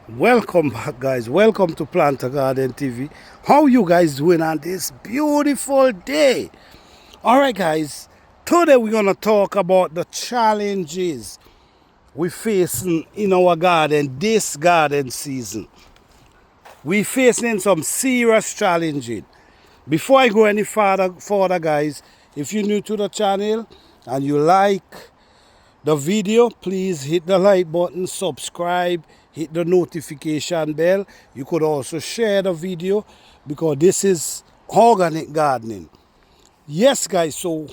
Welcome back, guys. Welcome to Planter Garden TV. How you guys doing on this beautiful day? All right, guys. Today we're gonna talk about the challenges we facing in our garden this garden season. We facing some serious challenges. Before I go any further, guys, if you're new to the channel and you like the video, please hit the like button, subscribe, hit the notification bell. You could also share the video because this is organic gardening. Yes, guys, so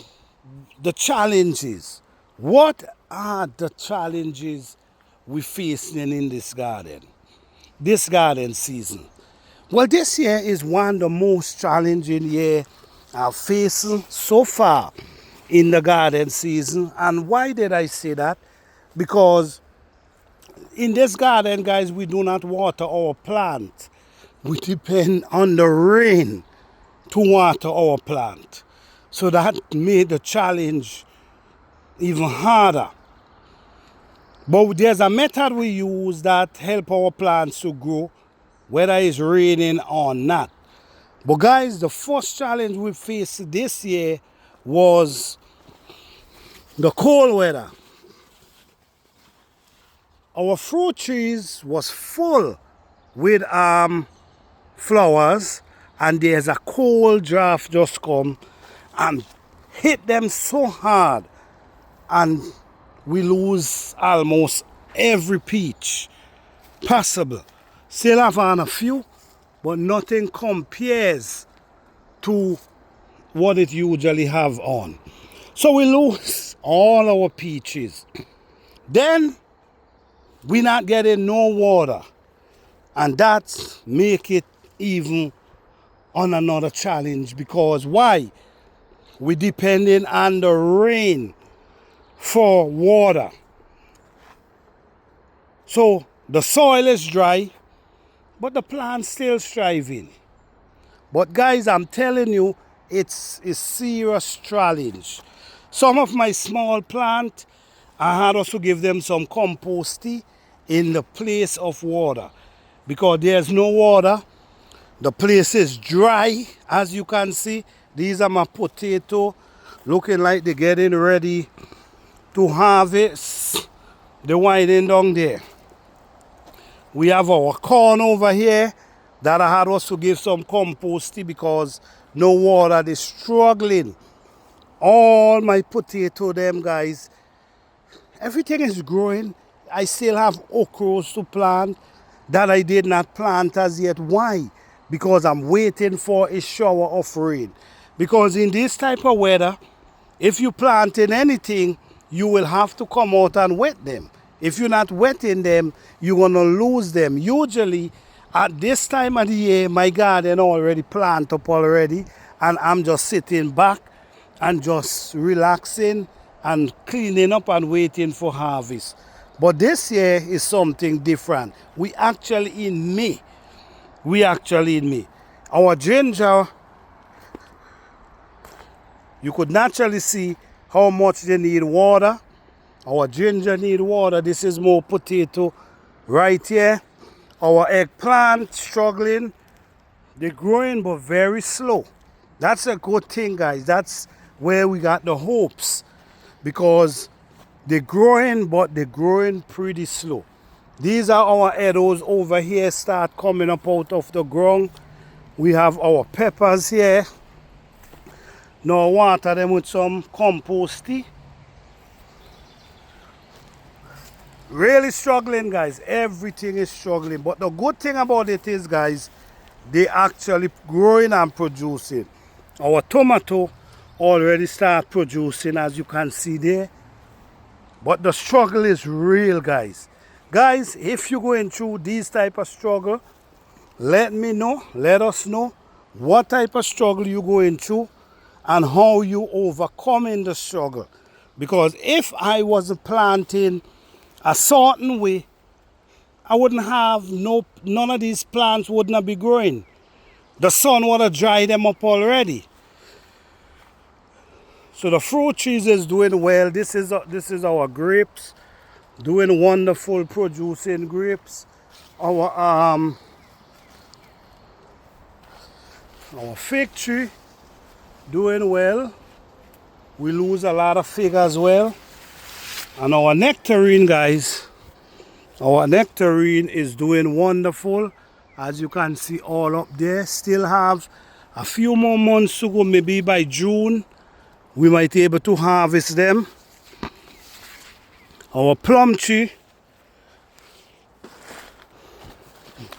the challenges. What are the challenges we facing in this garden season? Well, this year is one of the most challenging year I've faced so far in the garden season. And why did I say that? Because in this garden, guys, we do not water our plant. We depend on the rain to water our plant. So that made the challenge even harder. But there's a method we use that help our plants to grow, whether it's raining or not. But guys, the first challenge we faced this year was the cold weather. Our fruit trees was full with flowers, and there's a cold draft just come and hit them so hard, and we lose almost every peach possible. Still have on a few, but nothing compares to what it usually have on. So we lose all our peaches. Then we not getting no water, and that make it even on another challenge. Because why? We depending on the rain for water. So the soil is dry, but the plant's still thriving. But guys, I'm telling you, it's a serious challenge. Some of my small plant, I had also give them some composting in the place of water. Because there's no water, the place is dry, as you can see. These are my potato, looking like they're getting ready to harvest. They're winding down there. We have our corn over here that I had also give some composting because no water, they're struggling. All my potato, them guys, everything is growing. I still have okras to plant that I did not plant as yet. Why? Because I'm waiting for a shower of rain. Because in this type of weather, if you planting anything, you will have to come out and wet them. If you're not wetting them, you're going to lose them. Usually, at this time of the year, my garden already planted up already, and I'm just sitting back and just relaxing and cleaning up and waiting for harvest. But this year is something different. We actually in May. Our ginger, you could naturally see how much they need water. Our ginger need water. This is more potato right here. Our eggplant struggling. They're growing but very slow. That's a good thing, guys. That's where we got the hopes, because they're growing but they're growing pretty slow. These are our edos over here, start coming up out of the ground. We have our peppers here. Now water them with some composting. Really struggling, guys. Everything is struggling. But the good thing about it is, guys, they actually growing and producing. Our tomato already start producing, as you can see there. But the struggle is real, guys. Guys, if you're going through these type of struggle, let me know, let us know what type of struggle you're going through and how you overcoming the struggle. Because if I was planting a certain way, I wouldn't have none of these plants would not be growing. The sun would have dried them up already. So the fruit trees is doing well. This is our grapes, doing wonderful, producing grapes. our fig tree doing well. We lose a lot of fig as well. And our nectarine, guys, our nectarine is doing wonderful. As you can see all up there, still have a few more months to go. Maybe by June we might be able to harvest them. Our plum tree,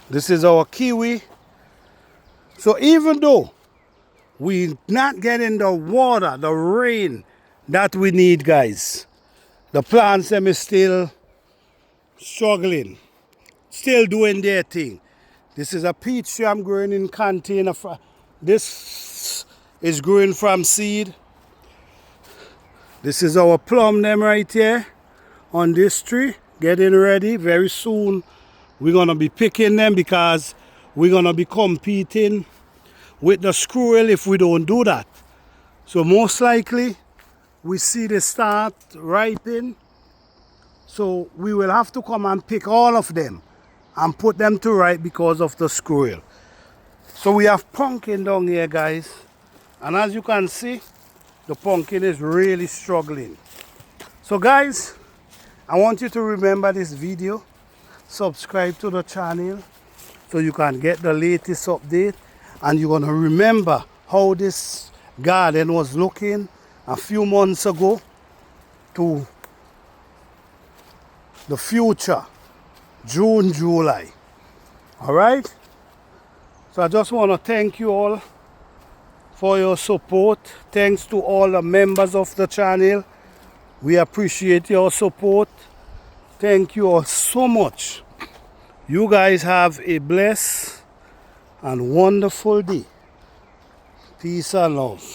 this is our kiwi. So even though we're not getting the water, the rain that we need, guys, the plants them is still struggling, still doing their thing. This is a peach tree I'm growing in container. This is growing from seed. This is our plum them right here on this tree, getting ready. Very soon we're gonna be picking them because we're gonna be competing with the squirrel if we don't do that. So most likely we see they start ripening. So we will have to come and pick all of them and put them to ripe because of the squirrel. So we have pumpkin down here, guys. And as you can see, the pumpkin is really struggling. So guys, I want you to remember this video. Subscribe to the channel so you can get the latest update. And you're gonna remember how this garden was looking a few months ago to the future, June, July. All right? So I just want to thank you all for your support. Thanks to all the members of the channel. We appreciate your support. Thank you all so much. You guys have a blessed and wonderful day. Peace and love.